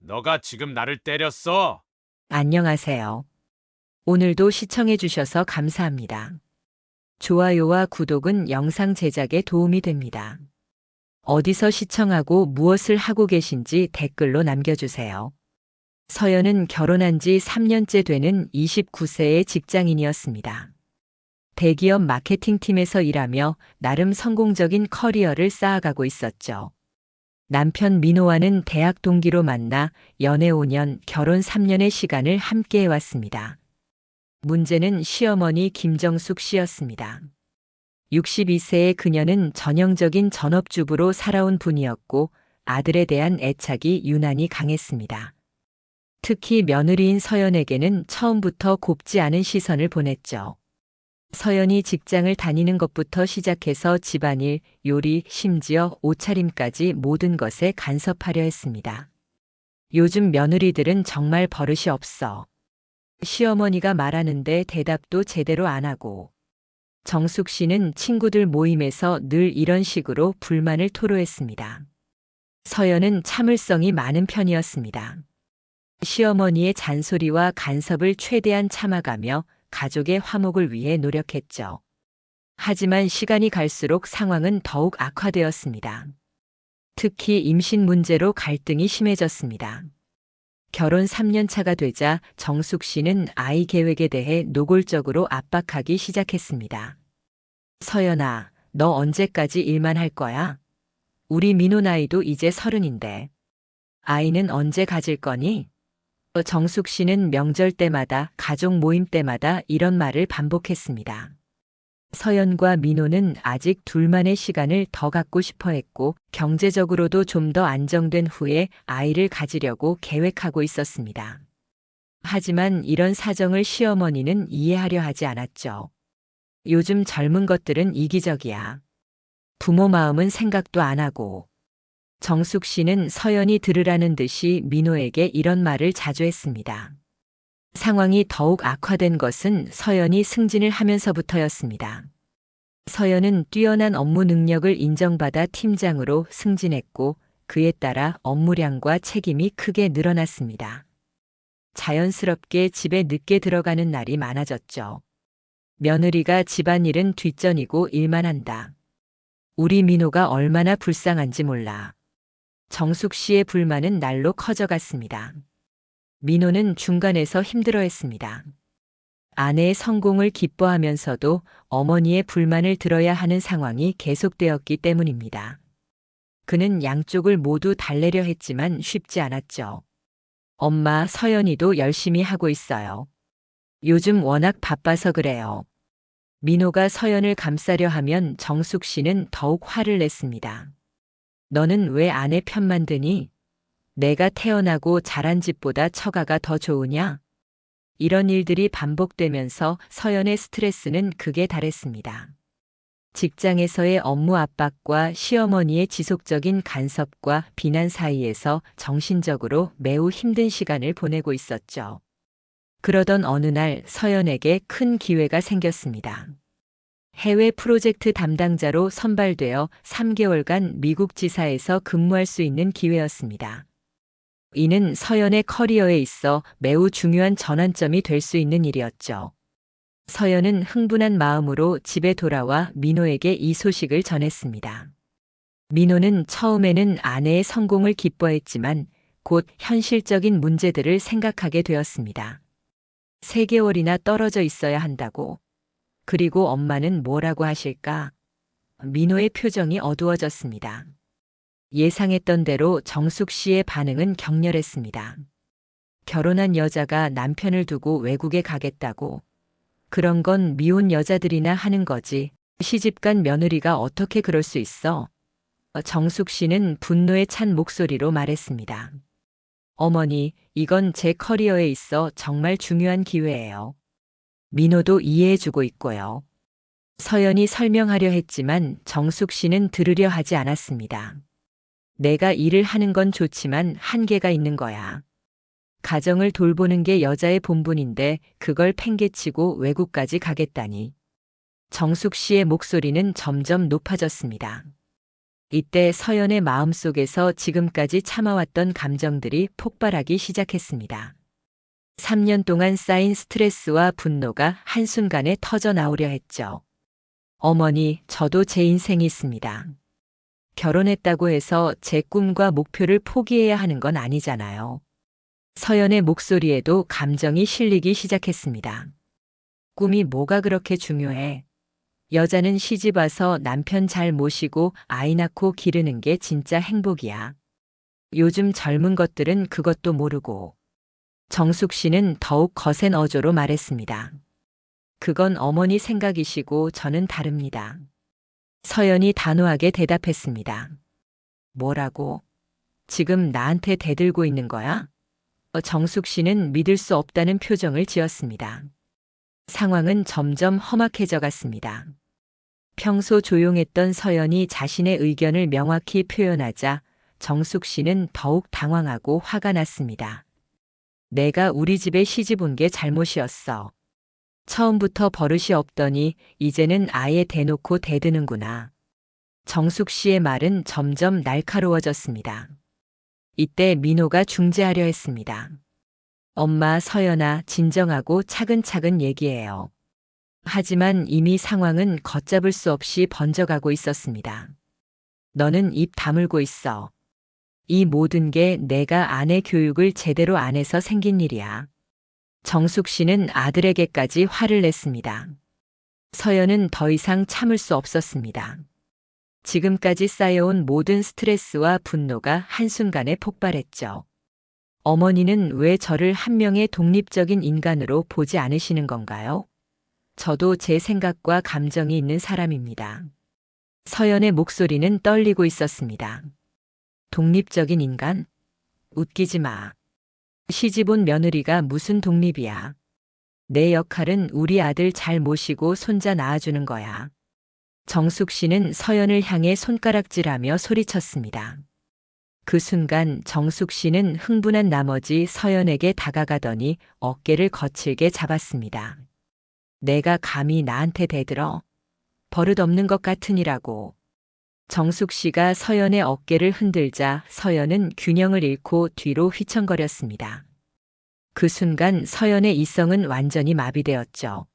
너가 지금 나를 때렸어? 안녕하세요. 오늘도 시청해주셔서 감사합니다. 좋아요와 구독은 영상 제작에 도움이 됩니다. 어디서 시청하고 무엇을 하고 계신지 댓글로 남겨주세요. 서연은 결혼한 지 3년째 되는 29세의 직장인이었습니다. 대기업 마케팅팀에서 일하며 나름 성공적인 커리어를 쌓아가고 있었죠. 남편 민호와는 대학 동기로 만나 연애 5년, 결혼 3년의 시간을 함께 해왔습니다. 문제는 시어머니 김정숙 씨였습니다. 62세의 그녀는 전형적인 전업주부로 살아온 분이었고 아들에 대한 애착이 유난히 강했습니다. 특히 며느리인 서연에게는 처음부터 곱지 않은 시선을 보냈죠. 서연이 직장을 다니는 것부터 시작해서 집안일, 요리, 심지어 옷차림까지 모든 것에 간섭하려 했습니다. 요즘 며느리들은 정말 버릇이 없어. 시어머니가 말하는데 대답도 제대로 안 하고. 정숙 씨는 친구들 모임에서 늘 이런 식으로 불만을 토로했습니다. 서연은 참을성이 많은 편이었습니다. 시어머니의 잔소리와 간섭을 최대한 참아가며 가족의 화목을 위해 노력했죠. 하지만 시간이 갈수록 상황은 더욱 악화되었습니다. 특히 임신 문제로 갈등이 심해졌습니다. 결혼 3년 차가 되자 정숙 씨는 아이 계획에 대해 노골적으로 압박하기 시작했습니다. 서연아, 너 언제까지 일만 할 거야? 우리 민호 나이도 이제 30인데. 아이는 언제 가질 거니? 정숙 씨는 명절 때마다 가족 모임 때마다 이런 말을 반복했습니다. 서연과 민호는 아직 둘만의 시간을 더 갖고 싶어 했고 경제적으로도 좀 더 안정된 후에 아이를 가지려고 계획하고 있었습니다. 하지만 이런 사정을 시어머니는 이해하려 하지 않았죠. 요즘 젊은 것들은 이기적이야. 부모 마음은 생각도 안 하고. 정숙 씨는 서연이 들으라는 듯이 민호에게 이런 말을 자주 했습니다. 상황이 더욱 악화된 것은 서연이 승진을 하면서부터였습니다. 서연은 뛰어난 업무 능력을 인정받아 팀장으로 승진했고 그에 따라 업무량과 책임이 크게 늘어났습니다. 자연스럽게 집에 늦게 들어가는 날이 많아졌죠. 며느리가 집안일은 뒷전이고 일만 한다. 우리 민호가 얼마나 불쌍한지 몰라. 정숙 씨의 불만은 날로 커져갔습니다. 민호는 중간에서 힘들어했습니다. 아내의 성공을 기뻐하면서도 어머니의 불만을 들어야 하는 상황이 계속되었기 때문입니다. 그는 양쪽을 모두 달래려 했지만 쉽지 않았죠. 엄마 서연이도 열심히 하고 있어요. 요즘 워낙 바빠서 그래요. 민호가 서연을 감싸려 하면 정숙 씨는 더욱 화를 냈습니다. 너는 왜 아내 편만 드니? 내가 태어나고 자란 집보다 처가가 더 좋으냐? 이런 일들이 반복되면서 서연의 스트레스는 극에 달했습니다. 직장에서의 업무 압박과 시어머니의 지속적인 간섭과 비난 사이에서 정신적으로 매우 힘든 시간을 보내고 있었죠. 그러던 어느 날 서연에게 큰 기회가 생겼습니다. 해외 프로젝트 담당자로 선발되어 3개월간 미국 지사에서 근무할 수 있는 기회였습니다. 이는 서연의 커리어에 있어 매우 중요한 전환점이 될 수 있는 일이었죠. 서연은 흥분한 마음으로 집에 돌아와 민호에게 이 소식을 전했습니다. 민호는 처음에는 아내의 성공을 기뻐했지만 곧 현실적인 문제들을 생각하게 되었습니다. 3개월이나 떨어져 있어야 한다고. 그리고 엄마는 뭐라고 하실까? 민호의 표정이 어두워졌습니다. 예상했던 대로 정숙 씨의 반응은 격렬했습니다. 결혼한 여자가 남편을 두고 외국에 가겠다고. 그런 건 미혼 여자들이나 하는 거지. 시집간 며느리가 어떻게 그럴 수 있어? 정숙 씨는 분노에 찬 목소리로 말했습니다. 어머니, 이건 제 커리어에 있어 정말 중요한 기회예요. 민호도 이해해주고 있고요. 서연이 설명하려 했지만 정숙 씨는 들으려 하지 않았습니다. 내가 일을 하는 건 좋지만 한계가 있는 거야. 가정을 돌보는 게 여자의 본분인데 그걸 팽개치고 외국까지 가겠다니. 정숙 씨의 목소리는 점점 높아졌습니다. 이때 서연의 마음속에서 지금까지 참아왔던 감정들이 폭발하기 시작했습니다. 3년 동안 쌓인 스트레스와 분노가 한순간에 터져 나오려 했죠. 어머니, 저도 제 인생이 있습니다. 결혼했다고 해서 제 꿈과 목표를 포기해야 하는 건 아니잖아요. 서연의 목소리에도 감정이 실리기 시작했습니다. 꿈이 뭐가 그렇게 중요해? 여자는 시집 와서 남편 잘 모시고 아이 낳고 기르는 게 진짜 행복이야. 요즘 젊은 것들은 그것도 모르고. 정숙 씨는 더욱 거센 어조로 말했습니다. 그건 어머니 생각이시고 저는 다릅니다. 서연이 단호하게 대답했습니다. 뭐라고? 지금 나한테 대들고 있는 거야? 정숙 씨는 믿을 수 없다는 표정을 지었습니다. 상황은 점점 험악해져 갔습니다. 평소 조용했던 서연이 자신의 의견을 명확히 표현하자 정숙 씨는 더욱 당황하고 화가 났습니다. 내가 우리 집에 시집 온 게 잘못이었어. 처음부터 버릇이 없더니 이제는 아예 대놓고 대드는구나. 정숙 씨의 말은 점점 날카로워졌습니다. 이때 민호가 중재하려 했습니다. 엄마, 서연아, 진정하고 차근차근 얘기해요. 하지만 이미 상황은 걷잡을 수 없이 번져가고 있었습니다. 너는 입 다물고 있어. 이 모든 게 내가 아내 교육을 제대로 안 해서 생긴 일이야. 정숙 씨는 아들에게까지 화를 냈습니다. 서연은 더 이상 참을 수 없었습니다. 지금까지 쌓여온 모든 스트레스와 분노가 한순간에 폭발했죠. 어머니는 왜 저를 한 명의 독립적인 인간으로 보지 않으시는 건가요? 저도 제 생각과 감정이 있는 사람입니다. 서연의 목소리는 떨리고 있었습니다. 독립적인 인간? 웃기지 마. 시집 온 며느리가 무슨 독립이야. 내 역할은 우리 아들 잘 모시고 손자 낳아주는 거야. 정숙 씨는 서연을 향해 손가락질하며 소리쳤습니다. 그 순간 정숙 씨는 흥분한 나머지 서연에게 다가가더니 어깨를 거칠게 잡았습니다. 내가 감히 나한테 대들어? 버릇없는 것 같으니라고. 정숙 씨가 서연의 어깨를 흔들자 서연은 균형을 잃고 뒤로 휘청거렸습니다. 그 순간 서연의 이성은 완전히 마비되었죠.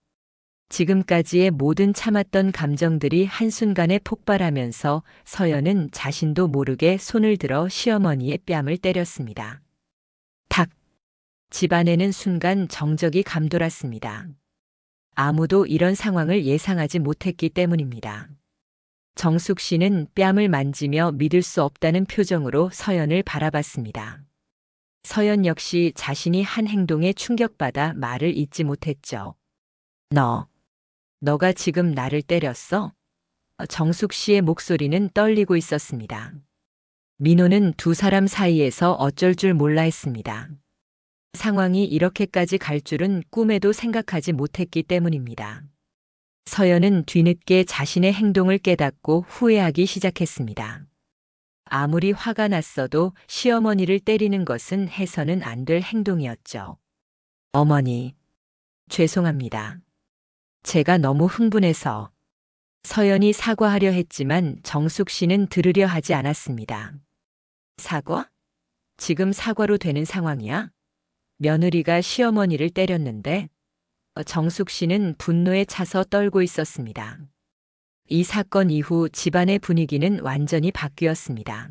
지금까지의 모든 참았던 감정들이 한순간에 폭발하면서 서연은 자신도 모르게 손을 들어 시어머니의 뺨을 때렸습니다. 탁! 집안에는 순간 정적이 감돌았습니다. 아무도 이런 상황을 예상하지 못했기 때문입니다. 정숙 씨는 뺨을 만지며 믿을 수 없다는 표정으로 서연을 바라봤습니다. 서연 역시 자신이 한 행동에 충격받아 말을 잇지 못했죠. 너가 지금 나를 때렸어? 정숙 씨의 목소리는 떨리고 있었습니다. 민호는 두 사람 사이에서 어쩔 줄 몰라 했습니다. 상황이 이렇게까지 갈 줄은 꿈에도 생각하지 못했기 때문입니다. 서연은 뒤늦게 자신의 행동을 깨닫고 후회하기 시작했습니다. 아무리 화가 났어도 시어머니를 때리는 것은 해서는 안 될 행동이었죠. 어머니, 죄송합니다. 제가 너무 흥분해서. 서연이 사과하려 했지만 정숙 씨는 들으려 하지 않았습니다. 사과? 지금 사과로 되는 상황이야? 며느리가 시어머니를 때렸는데? 정숙 씨는 분노에 차서 떨고 있었습니다. 이 사건 이후 집안의 분위기는 완전히 바뀌었습니다.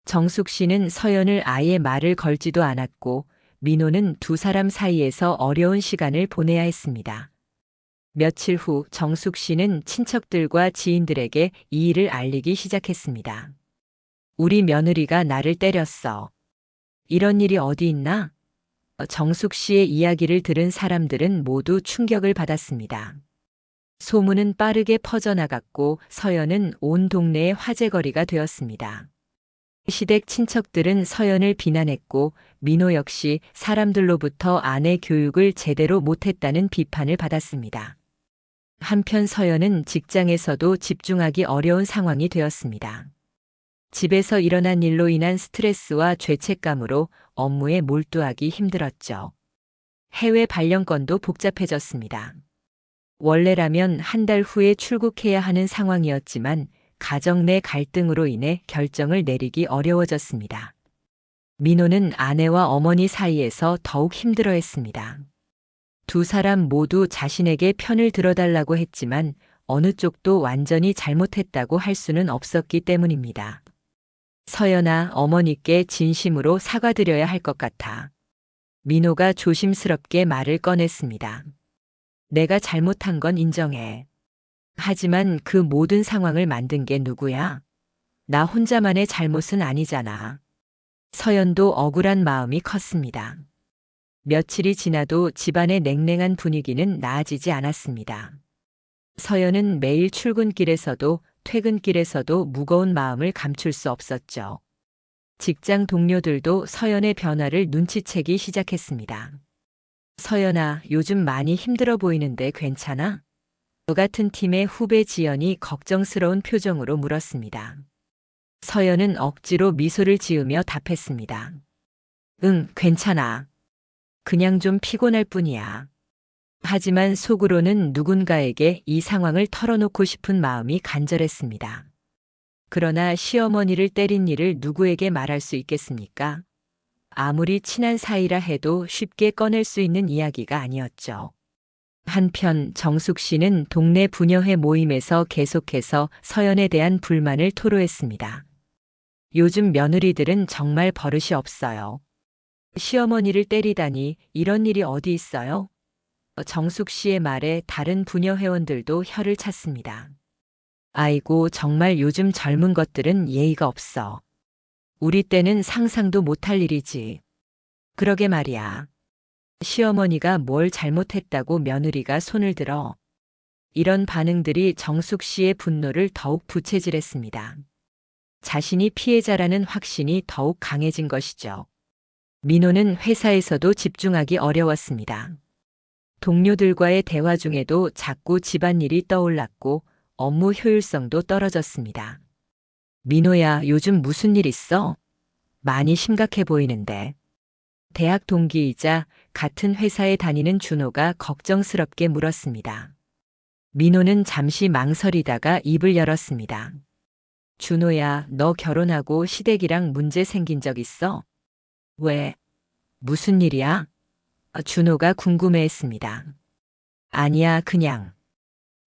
정숙 씨는 서연을 아예 말을 걸지도 않았고 민호는 두 사람 사이에서 어려운 시간을 보내야 했습니다. 며칠 후 정숙 씨는 친척들과 지인들에게 이 일을 알리기 시작했습니다. 우리 며느리가 나를 때렸어. 이런 일이 어디 있나? 정숙 씨의 이야기를 들은 사람들은 모두 충격을 받았습니다. 소문은 빠르게 퍼져나갔고 서연은 온 동네의 화제거리가 되었습니다. 시댁 친척들은 서연을 비난했고 민호 역시 사람들로부터 아내 교육을 제대로 못했다는 비판을 받았습니다. 한편 서연은 직장에서도 집중하기 어려운 상황이 되었습니다. 집에서 일어난 일로 인한 스트레스와 죄책감으로 업무에 몰두하기 힘들었죠. 해외 발령권도 복잡해졌습니다. 원래라면 한 달 후에 출국해야 하는 상황이었지만 가정 내 갈등으로 인해 결정을 내리기 어려워졌습니다. 민호는 아내와 어머니 사이에서 더욱 힘들어했습니다. 두 사람 모두 자신에게 편을 들어달라고 했지만 어느 쪽도 완전히 잘못했다고 할 수는 없었기 때문입니다. 서연아, 어머니께 진심으로 사과드려야 할 것 같아. 민호가 조심스럽게 말을 꺼냈습니다. 내가 잘못한 건 인정해. 하지만 그 모든 상황을 만든 게 누구야? 나 혼자만의 잘못은 아니잖아. 서연도 억울한 마음이 컸습니다. 며칠이 지나도 집안의 냉랭한 분위기는 나아지지 않았습니다. 서연은 매일 출근길에서도 퇴근길에서도 무거운 마음을 감출 수 없었죠. 직장 동료들도 서연의 변화를 눈치채기 시작했습니다. 서연아, 요즘 많이 힘들어 보이는데 괜찮아? 너 같은 팀의 후배 지연이 걱정스러운 표정으로 물었습니다. 서연은 억지로 미소를 지으며 답했습니다. 응, 괜찮아. 그냥 좀 피곤할 뿐이야. 하지만 속으로는 누군가에게 이 상황을 털어놓고 싶은 마음이 간절했습니다. 그러나 시어머니를 때린 일을 누구에게 말할 수 있겠습니까? 아무리 친한 사이라 해도 쉽게 꺼낼 수 있는 이야기가 아니었죠. 한편 정숙 씨는 동네 부녀회 모임에서 계속해서 서연에 대한 불만을 토로했습니다. 요즘 며느리들은 정말 버릇이 없어요. 시어머니를 때리다니 이런 일이 어디 있어요? 정숙 씨의 말에 다른 부녀 회원들도 혀를 찼습니다. 아이고, 정말 요즘 젊은 것들은 예의가 없어. 우리 때는 상상도 못할 일이지. 그러게 말이야. 시어머니가 뭘 잘못했다고 며느리가 손을 들어. 이런 반응들이 정숙 씨의 분노를 더욱 부채질했습니다. 자신이 피해자라는 확신이 더욱 강해진 것이죠. 민호는 회사에서도 집중하기 어려웠습니다. 동료들과의 대화 중에도 자꾸 집안일이 떠올랐고 업무 효율성도 떨어졌습니다. 민호야, 요즘 무슨 일 있어? 많이 심각해 보이는데. 대학 동기이자 같은 회사에 다니는 준호가 걱정스럽게 물었습니다. 민호는 잠시 망설이다가 입을 열었습니다. 준호야, 너 결혼하고 시댁이랑 문제 생긴 적 있어? 왜? 무슨 일이야? 준호가 궁금해했습니다. 아니야, 그냥.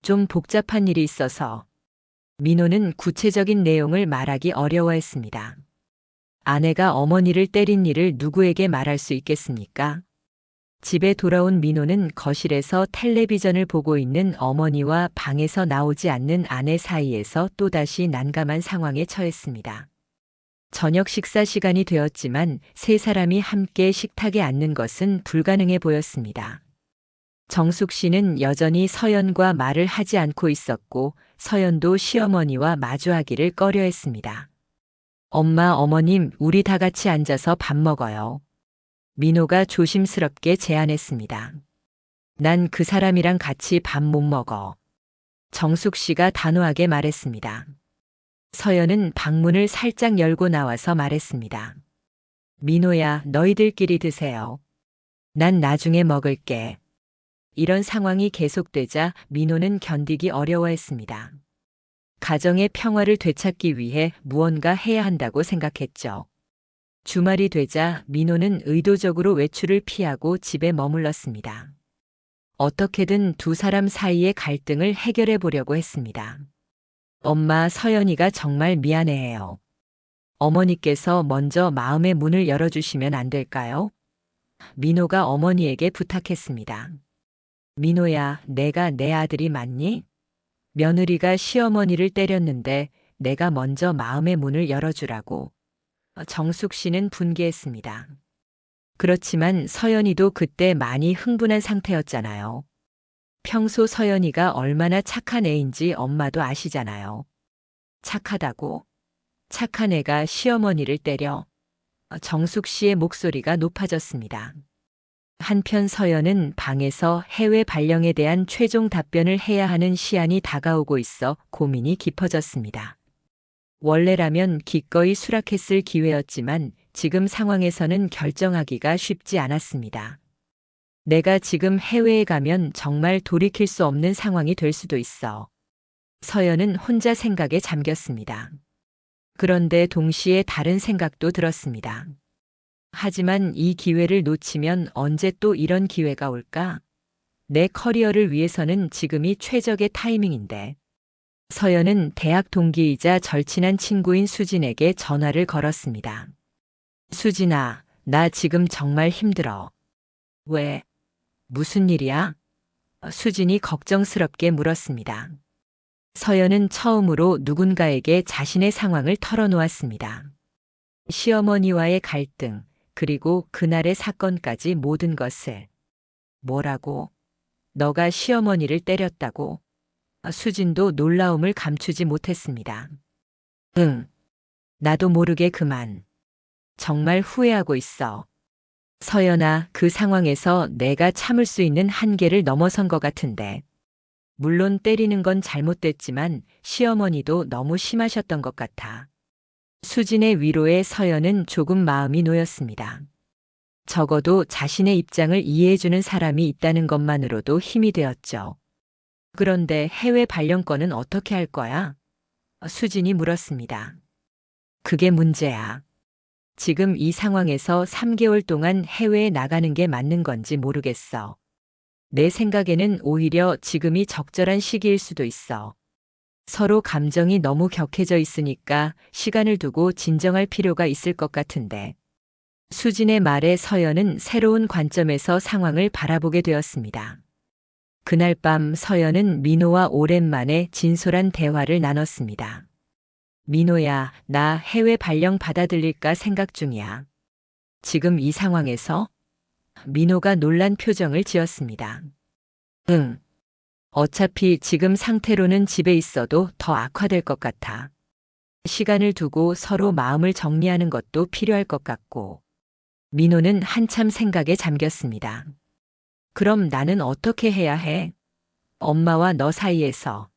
좀 복잡한 일이 있어서. 민호는 구체적인 내용을 말하기 어려워했습니다. 아내가 어머니를 때린 일을 누구에게 말할 수 있겠습니까? 집에 돌아온 민호는 거실에서 텔레비전을 보고 있는 어머니와 방에서 나오지 않는 아내 사이에서 또다시 난감한 상황에 처했습니다. 저녁 식사 시간이 되었지만 세 사람이 함께 식탁에 앉는 것은 불가능해 보였습니다. 정숙 씨는 여전히 서연과 말을 하지 않고 있었고 서연도 시어머니와 마주하기를 꺼려했습니다. 엄마, 어머님, 우리 다 같이 앉아서 밥 먹어요. 민호가 조심스럽게 제안했습니다. 난 그 사람이랑 같이 밥 못 먹어. 정숙 씨가 단호하게 말했습니다. 서연은 방문을 살짝 열고 나와서 말했습니다. 민호야, 너희들끼리 드세요. 난 나중에 먹을게. 이런 상황이 계속되자 민호는 견디기 어려워했습니다. 가정의 평화를 되찾기 위해 무언가 해야 한다고 생각했죠. 주말이 되자 민호는 의도적으로 외출을 피하고 집에 머물렀습니다. 어떻게든 두 사람 사이의 갈등을 해결해 보려고 했습니다. 엄마, 서연이가 정말 미안해해요. 어머니께서 먼저 마음의 문을 열어주시면 안 될까요? 민호가 어머니에게 부탁했습니다. 민호야, 내가 내 아들이 맞니? 며느리가 시어머니를 때렸는데 내가 먼저 마음의 문을 열어주라고. 정숙 씨는 분개했습니다. 그렇지만 서연이도 그때 많이 흥분한 상태였잖아요. 평소 서연이가 얼마나 착한 애인지 엄마도 아시잖아요. 착하다고? 착한 애가 시어머니를 때려? 정숙 씨의 목소리가 높아졌습니다. 한편 서연은 방에서 해외 발령에 대한 최종 답변을 해야 하는 시한이 다가오고 있어 고민이 깊어졌습니다. 원래라면 기꺼이 수락했을 기회였지만 지금 상황에서는 결정하기가 쉽지 않았습니다. 내가 지금 해외에 가면 정말 돌이킬 수 없는 상황이 될 수도 있어. 서연은 혼자 생각에 잠겼습니다. 그런데 동시에 다른 생각도 들었습니다. 하지만 이 기회를 놓치면 언제 또 이런 기회가 올까? 내 커리어를 위해서는 지금이 최적의 타이밍인데. 서연은 대학 동기이자 절친한 친구인 수진에게 전화를 걸었습니다. 수진아, 나 지금 정말 힘들어. 왜? 무슨 일이야? 수진이 걱정스럽게 물었습니다. 서연은 처음으로 누군가에게 자신의 상황을 털어놓았습니다. 시어머니와의 갈등, 그리고 그날의 사건까지 모든 것을. 뭐라고? 너가 시어머니를 때렸다고? 수진도 놀라움을 감추지 못했습니다. 응, 나도 모르게 그만. 정말 후회하고 있어. 서연아, 그 상황에서 내가 참을 수 있는 한계를 넘어선 것 같은데. 물론 때리는 건 잘못됐지만 시어머니도 너무 심하셨던 것 같아. 수진의 위로에 서연은 조금 마음이 놓였습니다. 적어도 자신의 입장을 이해해주는 사람이 있다는 것만으로도 힘이 되었죠. 그런데 해외 발령권은 어떻게 할 거야? 수진이 물었습니다. 그게 문제야. 지금 이 상황에서 3개월 동안 해외에 나가는 게 맞는 건지 모르겠어. 내 생각에는 오히려 지금이 적절한 시기일 수도 있어. 서로 감정이 너무 격해져 있으니까 시간을 두고 진정할 필요가 있을 것 같은데. 수진의 말에 서연은 새로운 관점에서 상황을 바라보게 되었습니다. 그날 밤 서연은 민호와 오랜만에 진솔한 대화를 나눴습니다. 민호야, 나 해외 발령 받아들일까 생각 중이야. 지금 이 상황에서? 민호가 놀란 표정을 지었습니다. 응. 어차피 지금 상태로는 집에 있어도 더 악화될 것 같아. 시간을 두고 서로 마음을 정리하는 것도 필요할 것 같고. 민호는 한참 생각에 잠겼습니다. 그럼 나는 어떻게 해야 해? 엄마와 너 사이에서.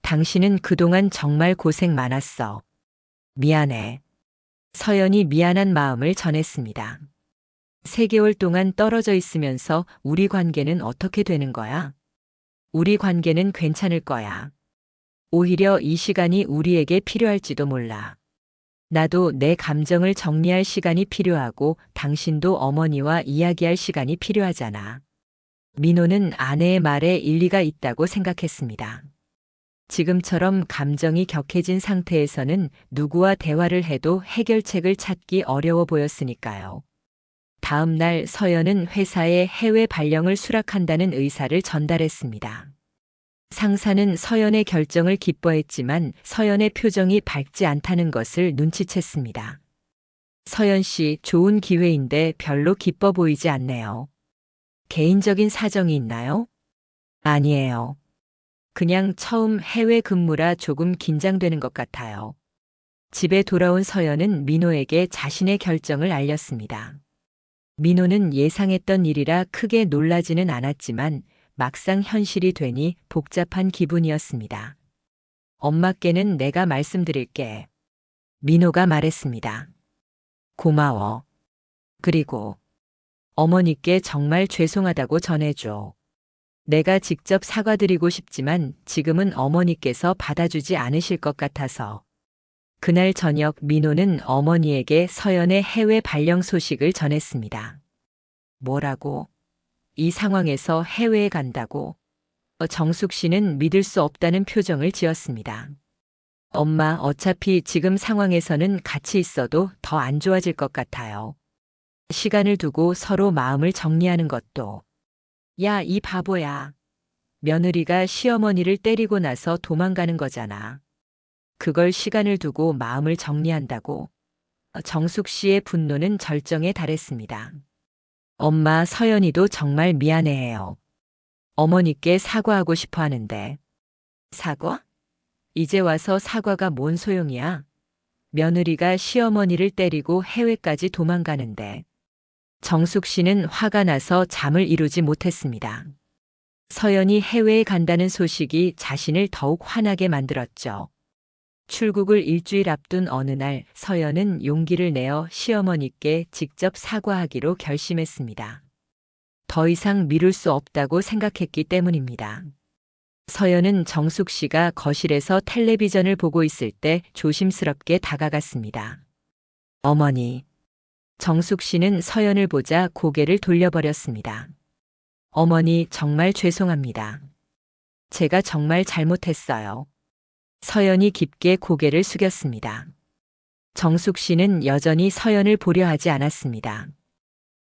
당신은 그동안 정말 고생 많았어. 미안해. 서연이 미안한 마음을 전했습니다. 3개월 동안 떨어져 있으면서 우리 관계는 어떻게 되는 거야? 우리 관계는 괜찮을 거야. 오히려 이 시간이 우리에게 필요할지도 몰라. 나도 내 감정을 정리할 시간이 필요하고 당신도 어머니와 이야기할 시간이 필요하잖아. 민호는 아내의 말에 일리가 있다고 생각했습니다. 지금처럼 감정이 격해진 상태에서는 누구와 대화를 해도 해결책을 찾기 어려워 보였으니까요. 다음 날 서연은 회사에 해외 발령을 수락한다는 의사를 전달했습니다. 상사는 서연의 결정을 기뻐했지만 서연의 표정이 밝지 않다는 것을 눈치챘습니다. 서연 씨, 좋은 기회인데 별로 기뻐 보이지 않네요. 개인적인 사정이 있나요? 아니에요. 그냥 처음 해외 근무라 조금 긴장되는 것 같아요. 집에 돌아온 서연은 민호에게 자신의 결정을 알렸습니다. 민호는 예상했던 일이라 크게 놀라지는 않았지만 막상 현실이 되니 복잡한 기분이었습니다. 엄마께는 내가 말씀드릴게. 민호가 말했습니다. 고마워. 그리고 어머니께 정말 죄송하다고 전해줘. 내가 직접 사과드리고 싶지만 지금은 어머니께서 받아주지 않으실 것 같아서. 그날 저녁 민호는 어머니에게 서연의 해외 발령 소식을 전했습니다. 뭐라고? 이 상황에서 해외에 간다고? 정숙 씨는 믿을 수 없다는 표정을 지었습니다. 엄마, 어차피 지금 상황에서는 같이 있어도 더 안 좋아질 것 같아요. 시간을 두고 서로 마음을 정리하는 것도. 야, 이 바보야. 며느리가 시어머니를 때리고 나서 도망가는 거잖아. 그걸 시간을 두고 마음을 정리한다고. 정숙 씨의 분노는 절정에 달했습니다. 엄마, 서연이도 정말 미안해해요. 어머니께 사과하고 싶어 하는데. 사과? 이제 와서 사과가 뭔 소용이야? 며느리가 시어머니를 때리고 해외까지 도망가는데. 정숙 씨는 화가 나서 잠을 이루지 못했습니다. 서연이 해외에 간다는 소식이 자신을 더욱 화나게 만들었죠. 출국을 일주일 앞둔 어느 날 서연은 용기를 내어 시어머니께 직접 사과하기로 결심했습니다. 더 이상 미룰 수 없다고 생각했기 때문입니다. 서연은 정숙 씨가 거실에서 텔레비전을 보고 있을 때 조심스럽게 다가갔습니다. 어머니. 정숙 씨는 서연을 보자 고개를 돌려버렸습니다. 어머니, 정말 죄송합니다. 제가 정말 잘못했어요. 서연이 깊게 고개를 숙였습니다. 정숙 씨는 여전히 서연을 보려 하지 않았습니다.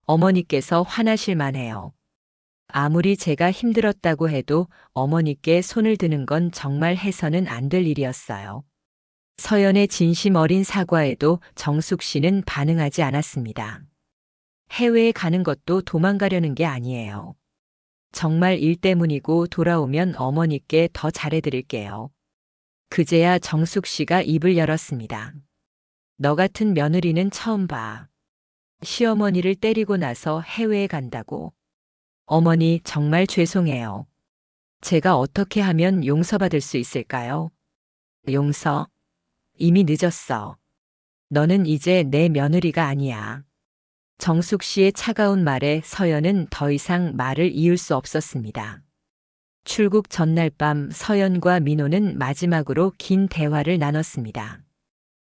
어머니께서 화나실 만해요. 아무리 제가 힘들었다고 해도 어머니께 손을 드는 건 정말 해서는 안 될 일이었어요. 서연의 진심 어린 사과에도 정숙 씨는 반응하지 않았습니다. 해외에 가는 것도 도망가려는 게 아니에요. 정말 일 때문이고 돌아오면 어머니께 더 잘해드릴게요. 그제야 정숙 씨가 입을 열었습니다. 너 같은 며느리는 처음 봐. 시어머니를 때리고 나서 해외에 간다고. 어머니, 정말 죄송해요. 제가 어떻게 하면 용서받을 수 있을까요? 용서? 이미 늦었어. 너는 이제 내 며느리가 아니야. 정숙 씨의 차가운 말에 서연은 더 이상 말을 이을 수 없었습니다. 출국 전날 밤 서연과 민호는 마지막으로 긴 대화를 나눴습니다.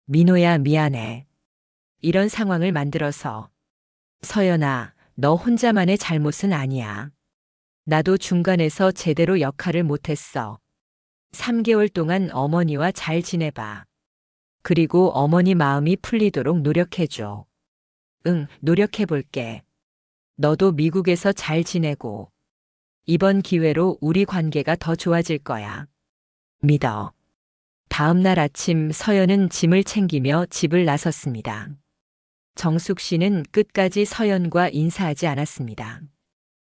민호야, 미안해. 이런 상황을 만들어서. 서연아, 너 혼자만의 잘못은 아니야. 나도 중간에서 제대로 역할을 못했어. 3개월 동안 어머니와 잘 지내봐. 그리고 어머니 마음이 풀리도록 노력해줘. 응, 노력해볼게. 너도 미국에서 잘 지내고. 이번 기회로 우리 관계가 더 좋아질 거야. 믿어. 다음 날 아침 서연은 짐을 챙기며 집을 나섰습니다. 정숙 씨는 끝까지 서연과 인사하지 않았습니다.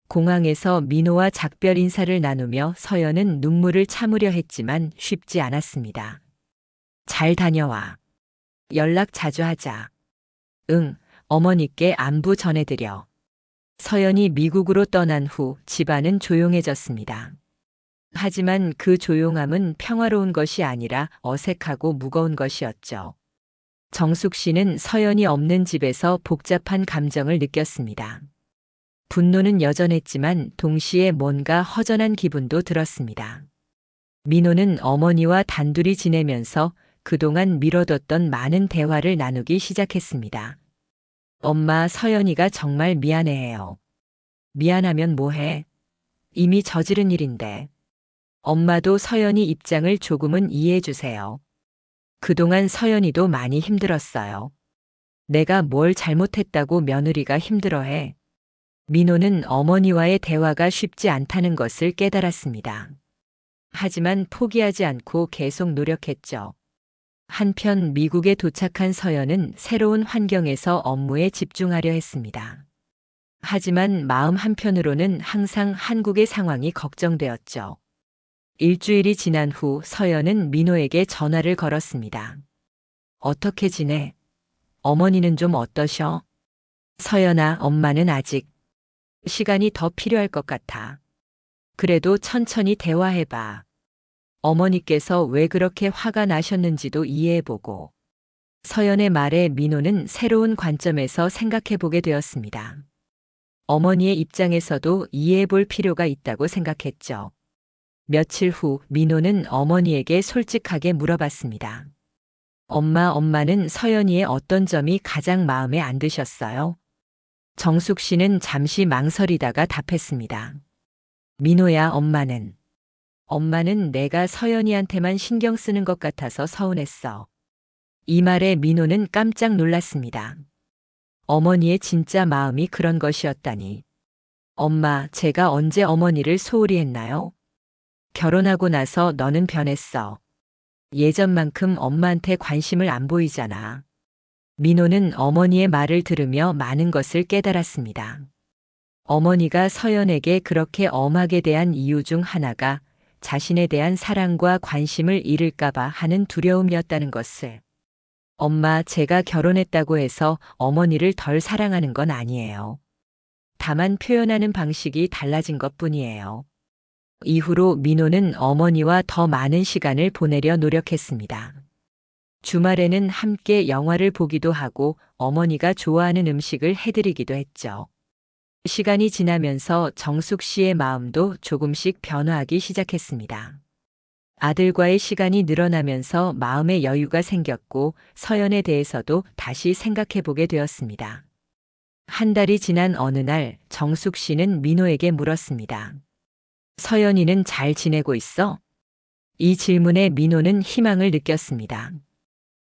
공항에서 민호와 작별 인사를 나누며 서연은 눈물을 참으려 했지만 쉽지 않았습니다. 잘 다녀와. 연락 자주 하자. 응, 어머니께 안부 전해드려. 서연이 미국으로 떠난 후 집안은 조용해졌습니다. 하지만 그 조용함은 평화로운 것이 아니라 어색하고 무거운 것이었죠. 정숙 씨는 서연이 없는 집에서 복잡한 감정을 느꼈습니다. 분노는 여전했지만 동시에 뭔가 허전한 기분도 들었습니다. 민호는 어머니와 단둘이 지내면서 그동안 미뤄뒀던 많은 대화를 나누기 시작했습니다. 엄마, 서연이가 정말 미안해해요. 미안하면 뭐해? 이미 저지른 일인데. 엄마도 서연이 입장을 조금은 이해해 주세요. 그동안 서연이도 많이 힘들었어요. 내가 뭘 잘못했다고 며느리가 힘들어해. 민호는 어머니와의 대화가 쉽지 않다는 것을 깨달았습니다. 하지만 포기하지 않고 계속 노력했죠. 한편 미국에 도착한 서연은 새로운 환경에서 업무에 집중하려 했습니다. 하지만 마음 한편으로는 항상 한국의 상황이 걱정되었죠. 일주일이 지난 후 서연은 민호에게 전화를 걸었습니다. 어떻게 지내? 어머니는 좀 어떠셔? 서연아, 엄마는 아직 시간이 더 필요할 것 같아. 그래도 천천히 대화해봐. 어머니께서 왜 그렇게 화가 나셨는지도 이해해보고. 서연의 말에 민호는 새로운 관점에서 생각해보게 되었습니다. 어머니의 입장에서도 이해해볼 필요가 있다고 생각했죠. 며칠 후 민호는 어머니에게 솔직하게 물어봤습니다. 엄마는 서연이의 어떤 점이 가장 마음에 안 드셨어요? 정숙 씨는 잠시 망설이다가 답했습니다. 민호야, 엄마는 내가 서연이한테만 신경 쓰는 것 같아서 서운했어. 이 말에 민호는 깜짝 놀랐습니다. 어머니의 진짜 마음이 그런 것이었다니. 엄마, 제가 언제 어머니를 소홀히 했나요? 결혼하고 나서 너는 변했어. 예전만큼 엄마한테 관심을 안 보이잖아. 민호는 어머니의 말을 들으며 많은 것을 깨달았습니다. 어머니가 서연에게 그렇게 엄하게 대한 이유 중 하나가 자신에 대한 사랑과 관심을 잃을까봐 하는 두려움이었다는 것을. 엄마, 제가 결혼했다고 해서 어머니를 덜 사랑하는 건 아니에요. 다만 표현하는 방식이 달라진 것 뿐이에요. 이후로 민호는 어머니와 더 많은 시간을 보내려 노력했습니다. 주말에는 함께 영화를 보기도 하고 어머니가 좋아하는 음식을 해드리기도 했죠. 시간이 지나면서 정숙 씨의 마음도 조금씩 변화하기 시작했습니다. 아들과의 시간이 늘어나면서 마음의 여유가 생겼고 서연에 대해서도 다시 생각해 보게 되었습니다. 한 달이 지난 어느 날 정숙 씨는 민호에게 물었습니다. 서연이는 잘 지내고 있어? 이 질문에 민호는 희망을 느꼈습니다.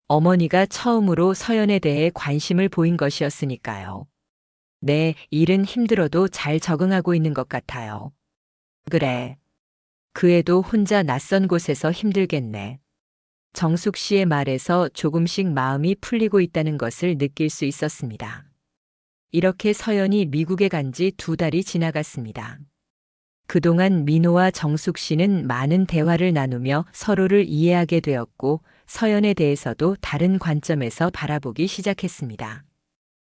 어머니가 처음으로 서연에 대해 관심을 보인 것이었으니까요. 네, 일은 힘들어도 잘 적응하고 있는 것 같아요. 그래. 그 애도 혼자 낯선 곳에서 힘들겠네. 정숙 씨의 말에서 조금씩 마음이 풀리고 있다는 것을 느낄 수 있었습니다. 이렇게 서연이 미국에 간 지 2달이 지나갔습니다. 그동안 민호와 정숙 씨는 많은 대화를 나누며 서로를 이해하게 되었고 서연에 대해서도 다른 관점에서 바라보기 시작했습니다.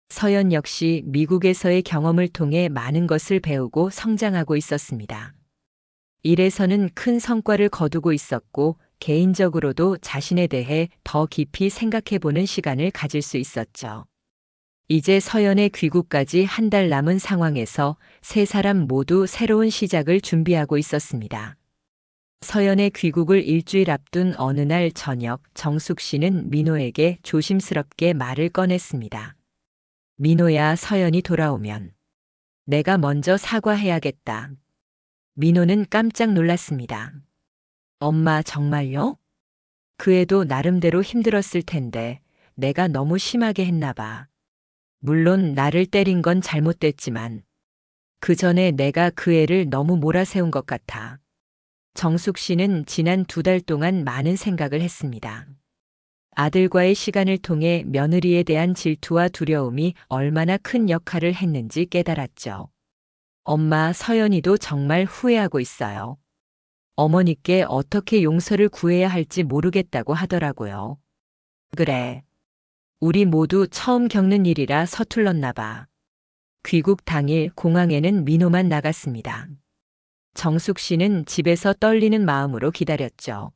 서연 역시 미국에서의 경험을 통해 많은 것을 배우고 성장하고 있었습니다. 일에서는 큰 성과를 거두고 있었고 개인적으로도 자신에 대해 더 깊이 생각해보는 시간을 가질 수 있었죠. 이제 서연의 귀국까지 한 달 남은 상황에서 세 사람 모두 새로운 시작을 준비하고 있었습니다. 서연의 귀국을 일주일 앞둔 어느 날 저녁 정숙 씨는 민호에게 조심스럽게 말을 꺼냈습니다. 민호야, 서연이 돌아오면 내가 먼저 사과해야겠다. 민호는 깜짝 놀랐습니다. 엄마, 정말요? 그 애도 나름대로 힘들었을 텐데 내가 너무 심하게 했나 봐. 물론 나를 때린 건 잘못됐지만 그 전에 내가 그 애를 너무 몰아세운 것 같아. 정숙 씨는 지난 2달 동안 많은 생각을 했습니다. 아들과의 시간을 통해 며느리에 대한 질투와 두려움이 얼마나 큰 역할을 했는지 깨달았죠. 엄마, 서연이도 정말 후회하고 있어요. 어머니께 어떻게 용서를 구해야 할지 모르겠다고 하더라고요. 그래. 우리 모두 처음 겪는 일이라 서툴렀나 봐. 귀국 당일 공항에는 민호만 나갔습니다. 정숙 씨는 집에서 떨리는 마음으로 기다렸죠.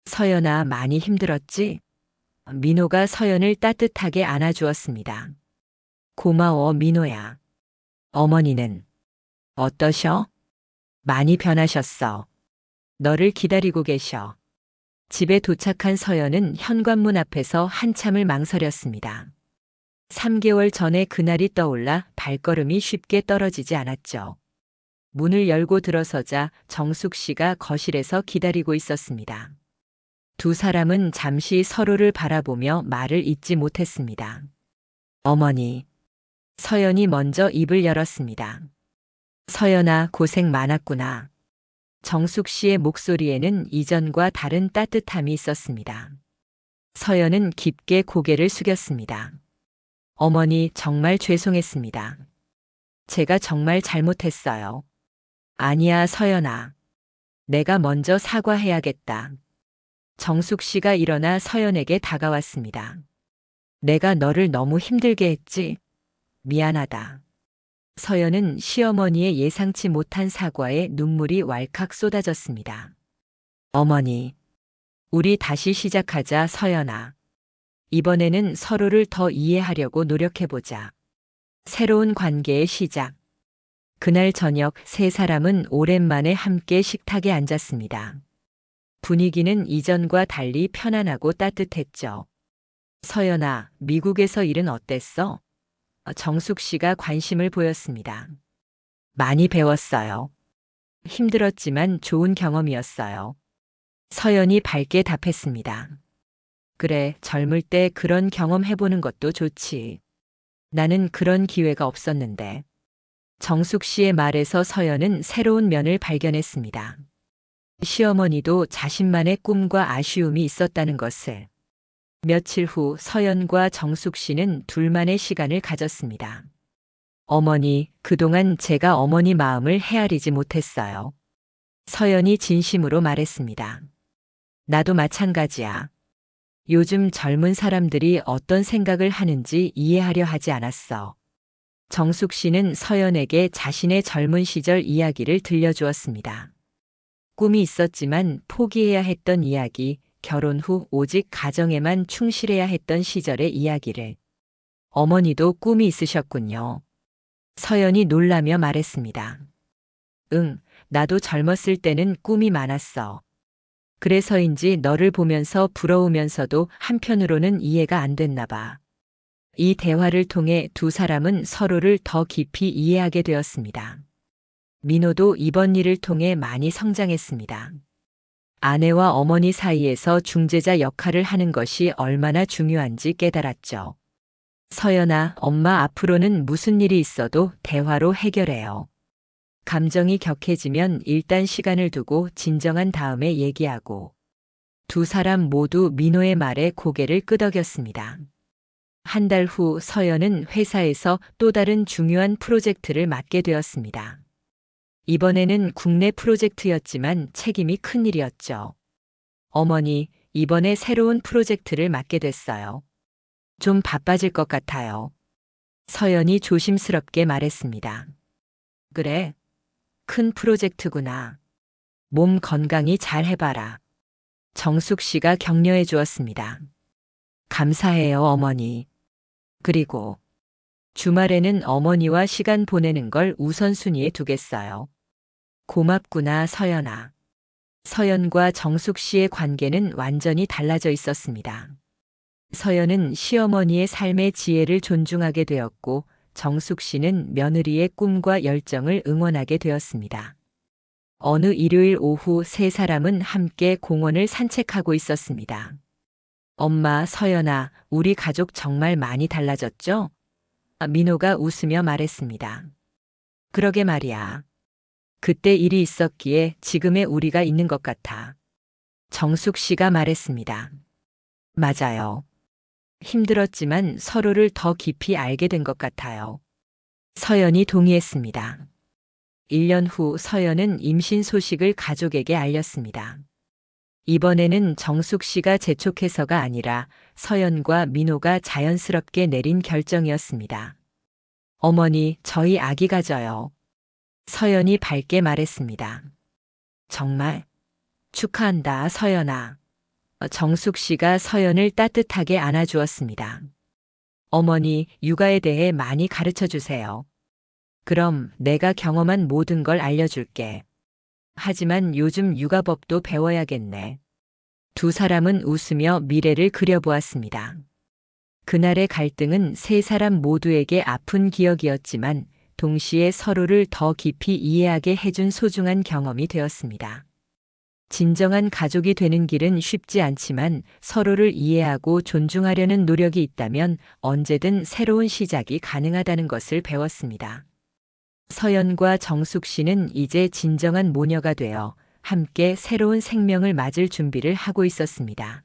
서연아, 많이 힘들었지? 민호가 서연을 따뜻하게 안아주었습니다. 고마워, 민호야. 어머니는 어떠셔? 많이 변하셨어. 너를 기다리고 계셔. 집에 도착한 서연은 현관문 앞에서 한참을 망설였습니다. 3개월 전에 그날이 떠올라 발걸음이 쉽게 떨어지지 않았죠. 문을 열고 들어서자 정숙 씨가 거실에서 기다리고 있었습니다. 두 사람은 잠시 서로를 바라보며 말을 잇지 못했습니다. 어머니. 서연이 먼저 입을 열었습니다. 서연아, 고생 많았구나. 정숙 씨의 목소리에는 이전과 다른 따뜻함이 있었습니다. 서연은 깊게 고개를 숙였습니다. 어머니, 정말 죄송했습니다. 제가 정말 잘못했어요. 아니야, 서연아. 내가 먼저 사과해야겠다. 정숙 씨가 일어나 서연에게 다가왔습니다. 내가 너를 너무 힘들게 했지? 미안하다. 서연은 시어머니의 예상치 못한 사과에 눈물이 왈칵 쏟아졌습니다. 어머니, 우리 다시 시작하자, 서연아. 이번에는 서로를 더 이해하려고 노력해보자. 새로운 관계의 시작. 그날 저녁 세 사람은 오랜만에 함께 식탁에 앉았습니다. 분위기는 이전과 달리 편안하고 따뜻했죠. 서연아, 미국에서 일은 어땠어? 정숙 씨가 관심을 보였습니다. 많이 배웠어요. 힘들었지만 좋은 경험이었어요. 서연이 밝게 답했습니다. 그래, 젊을 때 그런 경험 해보는 것도 좋지. 나는 그런 기회가 없었는데. 정숙 씨의 말에서 서연은 새로운 면을 발견했습니다. 시어머니도 자신만의 꿈과 아쉬움이 있었다는 것을. 며칠 후 서연과 정숙 씨는 둘만의 시간을 가졌습니다. 어머니, 그동안 제가 어머니 마음을 헤아리지 못했어요. 서연이 진심으로 말했습니다. 나도 마찬가지야. 요즘 젊은 사람들이 어떤 생각을 하는지 이해하려 하지 않았어. 정숙 씨는 서연에게 자신의 젊은 시절 이야기를 들려주었습니다. 꿈이 있었지만 포기해야 했던 이야기, 결혼 후 오직 가정에만 충실해야 했던 시절의 이야기를. 어머니도 꿈이 있으셨군요. 서연이 놀라며 말했습니다. 응, 나도 젊었을 때는 꿈이 많았어. 그래서인지 너를 보면서 부러우면서도 한편으로는 이해가 안 됐나 봐. 이 대화를 통해 두 사람은 서로를 더 깊이 이해하게 되었습니다. 민호도 이번 일을 통해 많이 성장했습니다. 아내와 어머니 사이에서 중재자 역할을 하는 것이 얼마나 중요한지 깨달았죠. 서연아, 엄마 앞으로는 무슨 일이 있어도 대화로 해결해요. 감정이 격해지면 일단 시간을 두고 진정한 다음에 얘기하고. 두 사람 모두 민호의 말에 고개를 끄덕였습니다. 한 달 후 서연은 회사에서 또 다른 중요한 프로젝트를 맡게 되었습니다. 이번에는 국내 프로젝트였지만 책임이 큰 일이었죠. 어머니, 이번에 새로운 프로젝트를 맡게 됐어요. 좀 바빠질 것 같아요. 서연이 조심스럽게 말했습니다. 그래, 큰 프로젝트구나. 몸 건강히 잘 해봐라. 정숙 씨가 격려해 주었습니다. 감사해요, 어머니. 그리고 주말에는 어머니와 시간 보내는 걸 우선순위에 두겠어요. 고맙구나, 서연아. 서연과 정숙 씨의 관계는 완전히 달라져 있었습니다. 서연은 시어머니의 삶의 지혜를 존중하게 되었고, 정숙 씨는 며느리의 꿈과 열정을 응원하게 되었습니다. 어느 일요일 오후 세 사람은 함께 공원을 산책하고 있었습니다. 엄마, 서연아, 우리 가족 정말 많이 달라졌죠? 민호가 웃으며 말했습니다. 그러게 말이야. 그때 일이 있었기에 지금의 우리가 있는 것 같아. 정숙 씨가 말했습니다. 맞아요. 힘들었지만 서로를 더 깊이 알게 된 것 같아요. 서연이 동의했습니다. 1년 후 서연은 임신 소식을 가족에게 알렸습니다. 이번에는 정숙 씨가 재촉해서가 아니라 서연과 민호가 자연스럽게 내린 결정이었습니다. 어머니, 저희 아기 가져요. 서연이 밝게 말했습니다. 정말? 축하한다, 서연아. 정숙 씨가 서연을 따뜻하게 안아주었습니다. 어머니, 육아에 대해 많이 가르쳐 주세요. 그럼 내가 경험한 모든 걸 알려줄게. 하지만 요즘 육아법도 배워야겠네. 두 사람은 웃으며 미래를 그려보았습니다. 그날의 갈등은 세 사람 모두에게 아픈 기억이었지만 동시에 서로를 더 깊이 이해하게 해준 소중한 경험이 되었습니다. 진정한 가족이 되는 길은 쉽지 않지만 서로를 이해하고 존중하려는 노력이 있다면 언제든 새로운 시작이 가능하다는 것을 배웠습니다. 서연과 정숙 씨는 이제 진정한 모녀가 되어 함께 새로운 생명을 맞을 준비를 하고 있었습니다.